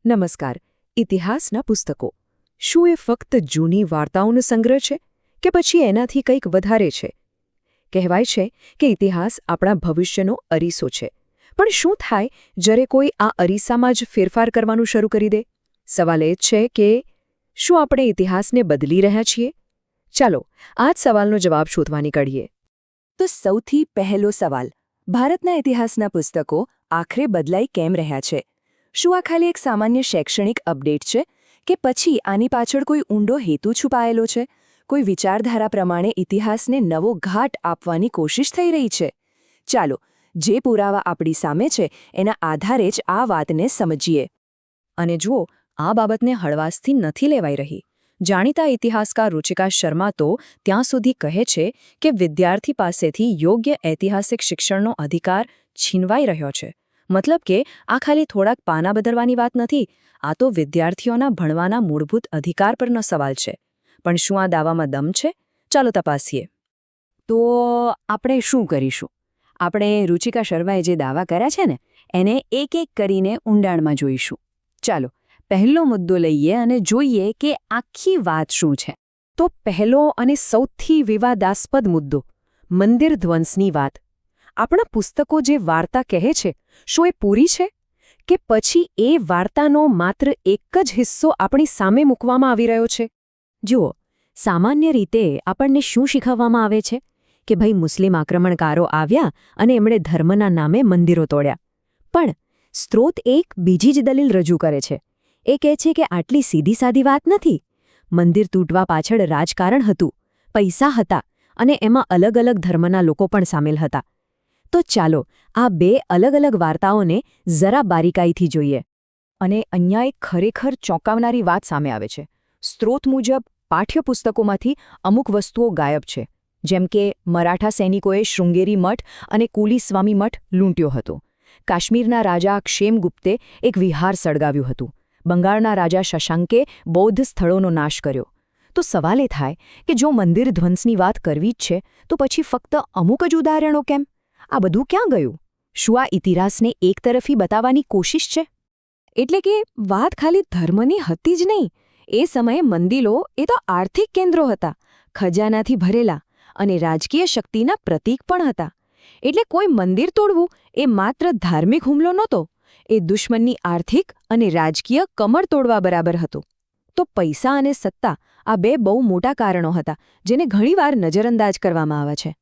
નમસ્કાર. ઇતિહાસના પુસ્તકો શું એ ફક્ત જૂની વાર્તાઓનો સંગ્રહ છે કે પછી એનાથી કંઈક વધારે છે? કહેવાય છે કે ઇતિહાસ આપણા ભવિષ્યનો અરીસો છે. પણ શું થાય જ્યારે કોઈ આ અરીસામાં જ ફેરફાર કરવાનું શરૂ કરી દે? સવાલ એ છે કે શું આપણે ઇતિહાસને બદલી રહ્યા છીએ? ચાલો આ જ સવાલનો જવાબ શોધવા નીકળીએ. તો સૌથી પહેલો સવાલ, ભારતના ઇતિહાસના પુસ્તકો આખરે બદલાઈ કેમ રહ્યા છે? શું આ ખાલી એક સામાન્ય શૈક્ષણિક અપડેટ છે કે પછી આની પાછળ કોઈ ઊંડો હેતુ છુપાયેલો છે? કોઈ વિચારધારા પ્રમાણે ઇતિહાસને નવો ઘાટ આપવાની કોશિશ થઈ રહી છે? ચાલો, જે પુરાવા આપણી સામે છે એના આધારે જ આ વાતને સમજીએ. અને જુઓ, આ બાબતને હળવાશથી નથી લેવાઈ રહી. જાણીતા ઇતિહાસકાર રુચિકા શર્મા તો ત્યાં સુધી કહે છે કે વિદ્યાર્થી પાસેથી યોગ્ય ઐતિહાસિક શિક્ષણનો અધિકાર છીનવાઈ રહ્યો છે. મતલબ કે આ ખાલી થોડાક પાના બદલવાની વાત નથી, આ તો વિદ્યાર્થીઓના ભણવાના મૂળભૂત અધિકાર પરનો સવાલ છે. પણ શું આ દાવામાં દમ છે? ચાલો તપાસીએ. તો આપણે શું કરીશું? આપણે રુચિકા શર્માએ જે દાવા કર્યા છે ને એને એક એક કરીને ઊંડાણમાં જોઈશું. ચાલો પહેલો મુદ્દો લઈએ અને જોઈએ કે આખી વાત શું છે. તો પહેલો અને સૌથી વિવાદાસ્પદ મુદ્દો, મંદિર ધ્વંસની વાત. આપણા પુસ્તકો જે વાર્તા કહે છે, શું એ પૂરી છે? કે પછી એ વાર્તાનો માત્ર એક જ હિસ્સો આપણી સામે મૂકવામાં આવી રહ્યો છે? જુઓ, સામાન્ય રીતે આપણને શું શીખવવામાં આવે છે કે ભાઈ મુસ્લિમ આક્રમણકારો આવ્યા અને એમણે ધર્મના નામે મંદિરો તોડ્યા. પણ સ્ત્રોત એક બીજી જ દલીલ રજૂ કરે છે. એ કહે છે કે આટલી સીધી સાદી વાત નથી. મંદિર તૂટવા પાછળ રાજકારણ હતું, પૈસા હતા અને એમાં અલગ અલગ ધર્મના લોકો પણ સામેલ હતા. તો ચાલો આ બે અલગ અલગ વાર્તાઓને જરા બારીકાઈથી જોઈએ. અને અહીંયા એક ખરેખર ચોંકાવનારી વાત સામે આવે છે. સ્ત્રોત મુજબ પાઠ્યપુસ્તકોમાંથી અમુક વસ્તુઓ ગાયબ છે. જેમ કે મરાઠા સૈનિકોએ શૃંગેરી મઠ અને કુલીસ્વામી મઠ લૂંટ્યો હતો. કાશ્મીરના રાજા ક્ષેમગુપ્તે એક વિહાર સળગાવ્યું હતું. બંગાળના રાજા શશાંકે બૌદ્ધ સ્થળોનો નાશ કર્યો. તો સવાલ એ થાય કે જો મંદિર ધ્વંસની વાત કરવી જ છે તો પછી ફક્ત અમુક જ ઉદાહરણો કેમ? આ બધું ક્યાં ગયું? શું આ ઇતિહાસને એકતરફી બતાવવાની કોશિશ છે? એટલે કે વાત ખાલી ધર્મની હતી જ નહીં. એ સમયે મંદિરો એ તો આર્થિક કેન્દ્રો હતા, ખજાનાથી ભરેલા અને રાજકીય શક્તિના પ્રતીક પણ હતા. એટલે કોઈ મંદિર તોડવું એ માત્ર ધાર્મિક હુમલો નહોતો, એ દુશ્મનની આર્થિક અને રાજકીય કમર તોડવા બરાબર હતો. તો પૈસા અને સત્તા આ બે બહુ મોટા કારણો હતા જેને ઘણીવાર નજરઅંદાજ કરવામાં આવે છે.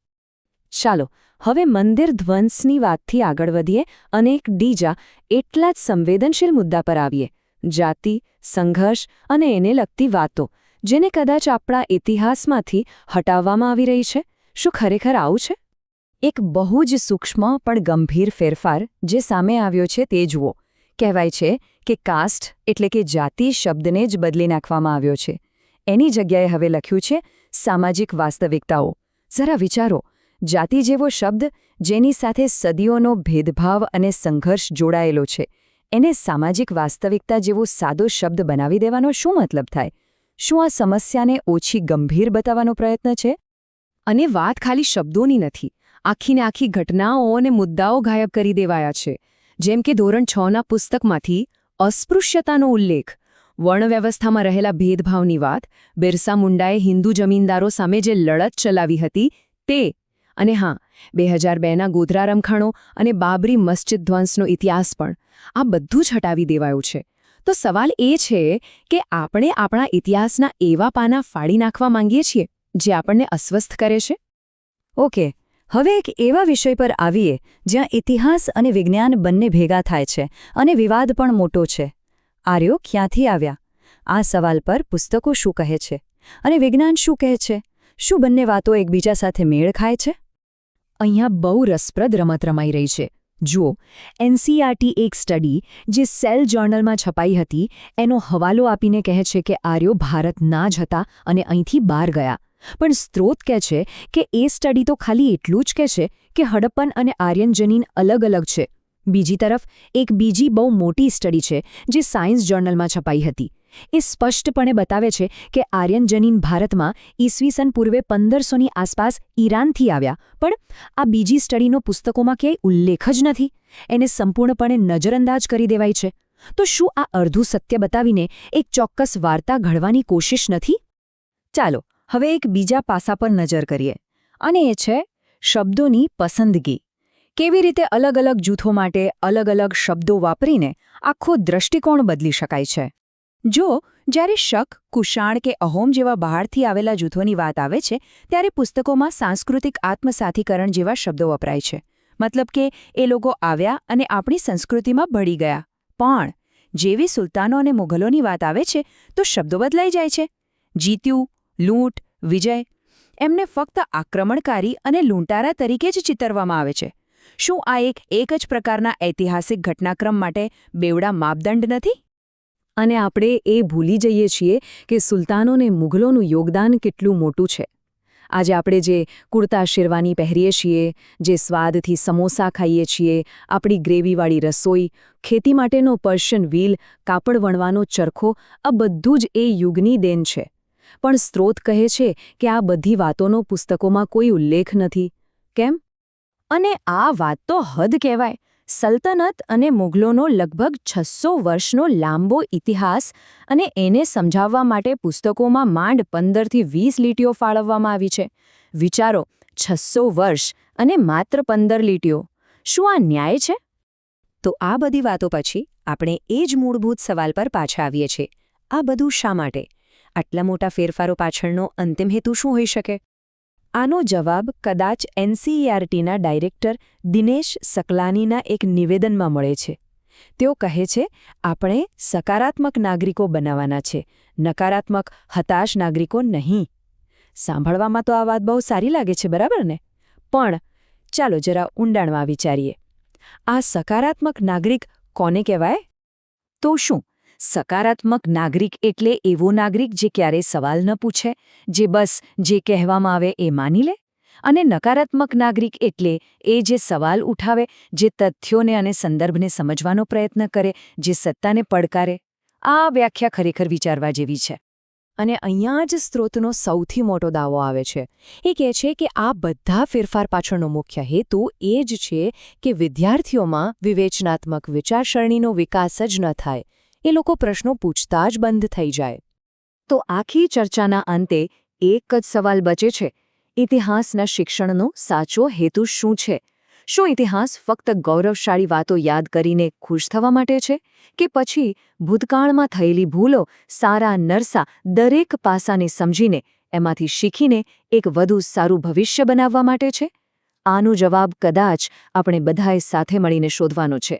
ચાલો હવે મંદિર ધ્વંસની વાતથી આગળ વધીએ અને એક બીજા એટલા જ સંવેદનશીલ મુદ્દા પર આવીએ, જાતિ, સંઘર્ષ અને એને લગતી વાતો, જેને કદાચ આપણા ઇતિહાસમાંથી હટાવવામાં આવી રહી છે. શું ખરેખર આવું છે? એક બહુ જ સૂક્ષ્મ પણ ગંભીર ફેરફાર જે સામે આવ્યો છે તે જુઓ. કહેવાય છે કે કાસ્ટ એટલે કે જાતિ શબ્દને જ બદલી નાખવામાં આવ્યો છે. એની જગ્યાએ હવે લખ્યું છે સામાજિક વાસ્તવિકતાઓ. જરા વિચારો, જાતિ જેવો શબ્દ જેની સાથે સદીઓનો ભેદભાવ અને સંઘર્ષ જોડાયેલો છે, એને સામાજિક વાસ્તવિકતા જેવો સાદો શબ્દ બનાવી દેવાનો શું મતલબ થાય? શું આ સમસ્યાને ઓછી ગંભીર બતાવવાનો પ્રયત્ન છે? અને વાત ખાલી શબ્દોની નથી, આખીને આખી ઘટનાઓ અને મુદ્દાઓ ગાયબ કરી દેવાયા છે. જેમ કે ધોરણ 6ના પુસ્તકમાંથી અસ્પૃશ્યતાનો ઉલ્લેખ, વર્ણવ્યવસ્થામાં રહેલા ભેદભાવની વાત, બિરસા મુંડાએ હિન્દુ જમીનદારો સામે જે લડત ચલાવી હતી તે, અને હા, 2002ના ગોધરા રમખાણો અને બાબરી મસ્જિદ ધ્વંસનો ઇતિહાસ પણ, આ બધું જ હટાવી દેવાયું છે. તો સવાલ એ છે કે આપણે આપણા ઇતિહાસના એવા પાના ફાડી નાખવા માંગીએ છીએ જે આપણને અસ્વસ્થ કરે છે? ઓકે, હવે એક એવા વિષય પર આવીએ જ્યાં ઇતિહાસ અને વિજ્ઞાન બંને ભેગા થાય છે અને વિવાદ પણ મોટો છે. આર્યો ક્યાંથી આવ્યા? આ સવાલ પર પુસ્તકો શું કહે છે અને વિજ્ઞાન શું કહે છે? શું બંને વાતો એકબીજા સાથે મેળ ખાય છે? અહીંયા બહુ રસપ્રદ રમત રમાઈ રહી છે. જુઓ, એનસીઈઆરટી એક સ્ટડી જે સેલ જર્નલમાં છપાઈ હતી એનો હવાલો આપીને કહે છે કે આર્યો ભારતના જ હતા અને અહીંથી બહાર ગયા. પણ સ્ત્રોત કહે છે કે એ સ્ટડી તો ખાલી એટલું જ કહે છે કે હડપ્પન અને આર્યન જનીન અલગ અલગ છે. બીજી તરફ એક બીજી બહુ મોટી સ્ટડી છે જે સાયન્સ જર્નલમાં છપાઈ હતી. એ સ્પષ્ટપણે બતાવે છે કે આર્યન જનીન ભારતમાં ઈસવીસન પૂર્વે 1500ની આસપાસ ઈરાનથી આવ્યા. પણ આ બીજી સ્ટડીનો પુસ્તકોમાં ક્યાંય ઉલ્લેખ જ નથી. એને સંપૂર્ણપણે નજરઅંદાજ કરી દેવાય છે. તો શું આ અર્ધું સત્ય બતાવીને એક ચોક્કસ વાર્તા ઘડવાની કોશિશ નથી? ચાલો હવે એક બીજા પાસા પર નજર કરીએ, અને એ છે શબ્દોની પસંદગી. કેવી રીતે અલગ અલગ જૂથો માટે અલગ અલગ શબ્દો વાપરીને આખો દૃષ્ટિકોણ બદલી શકાય છે. જો જ્યારે શક, કુષાણ કે અહોમ જેવા બહારથી આવેલા જૂથોની વાત આવે છે, ત્યારે પુસ્તકોમાં સાંસ્કૃતિક આત્મસાથીકરણ જેવા શબ્દો વપરાય છે. મતલબ કે એ લોકો આવ્યા અને આપણી સંસ્કૃતિમાં ભળી ગયા. પણ જેવી સુલતાનો અને મુઘલોની વાત આવે છે તો શબ્દો બદલાઈ જાય છે. જીત્યું, લૂંટ, વિજય એમને ફક્ત આક્રમણકારી અને લૂંટારા તરીકે જ ચિતરવામાં આવે છે. શું આ એક જ પ્રકારના ઐતિહાસિક ઘટનાક્રમ માટે બેવડા માપદંડ નથી? અને આપણે એ ભૂલી જઈએ છીએ કે સુલતાનોને મુઘલોનું યોગદાન કેટલું મોટું છે. આજે આપણે જે કુર્તા શેરવાની પહેરીએ છીએ, જે સ્વાદથી સમોસા ખાઈએ છીએ, આપણી ગ્રેવીવાળી રસોઈ, ખેતી માટેનો પર્શિયન વ્હીલ, કાપડ વણવાનો ચરખો, આ બધું જ એ યુગની દેન છે. પણ સ્ત્રોત કહે છે કે આ બધી વાતોનો પુસ્તકોમાં કોઈ ઉલ્લેખ નથી. કેમ? અને આ વાત તો હદ કહેવાય. સલ્તનત અને મુઘલોનો લગભગ 600 વર્ષનો લાંબો ઇતિહાસ, અને એને સમજાવવા માટે પુસ્તકોમાં માંડ 15થી 20 લીટીઓ ફાળવવામાં આવી છે. વિચારો, 600 વર્ષ અને માત્ર 15 લીટીઓ. શું આ ન્યાય છે? તો આ બધી વાતો પછી આપણે એ જ મૂળભૂત સવાલ પર પાછા આવીએ છીએ. આ બધું શા માટે? આટલા મોટા ફેરફારો પાછળનો અંતિમ હેતુ શું હોઈ શકે? આનો જવાબ કદાચ એનસીઈઆરટીના ડાયરેક્ટર દિનેશ સકલાનીના એક નિવેદનમાં મળે છે. તેઓ કહે છે, આપણે સકારાત્મક નાગરિકો બનાવવાના છે, નકારાત્મક, હતાશ નાગરિકો નહીં. સાંભળવામાં તો આ વાત બહુ સારી લાગે છે, બરાબર ને? પણ ચાલો જરા ઊંડાણમાં વિચારીએ. આ સકારાત્મક નાગરિક કોને કહેવાય? તો શું સકારાત્મક નાગરિક એટલે એવો નાગરિક જે ક્યારેય સવાલ ન પૂછે, જે બસ જે કહેવામાં આવે એ માની લે? અને નકારાત્મક નાગરિક એટલે એ જે સવાલ ઉઠાવે, જે તથ્યોને અને સંદર્ભને સમજવાનો પ્રયત્ન કરે, જે સત્તાને પડકારે? આ વ્યાખ્યા ખરેખર વિચારવા જેવી છે. અને અહીંયા જ સ્ત્રોતનો સૌથી મોટો દાવો આવે છે. એ કહે છે કે આ બધા ફેરફાર પાછળનો મુખ્ય હેતુ એ જ છે કે વિદ્યાર્થીઓમાં વિવેચનાત્મક વિચારસરણીનો વિકાસ જ ન થાય. એ લોકો પ્રશ્નો પૂછતા જ બંધ થઈ જાય. તો આખી ચર્ચાના અંતે એક જ સવાલ બચે છે: ઇતિહાસના શિક્ષણનો સાચો હેતુ શું છે? શું ઇતિહાસ ફક્ત ગૌરવશાળી વાતો યાદ કરીને ખુશ થવા માટે છે, કે પછી ભૂતકાળમાં થયેલી ભૂલો, સારા નરસા દરેક પાસાને સમજીને એમાંથી શીખીને એક વધુ સારું ભવિષ્ય બનાવવા માટે છે? આનો જવાબ કદાચ આપણે બધાએ સાથે મળીને શોધવાનો છે.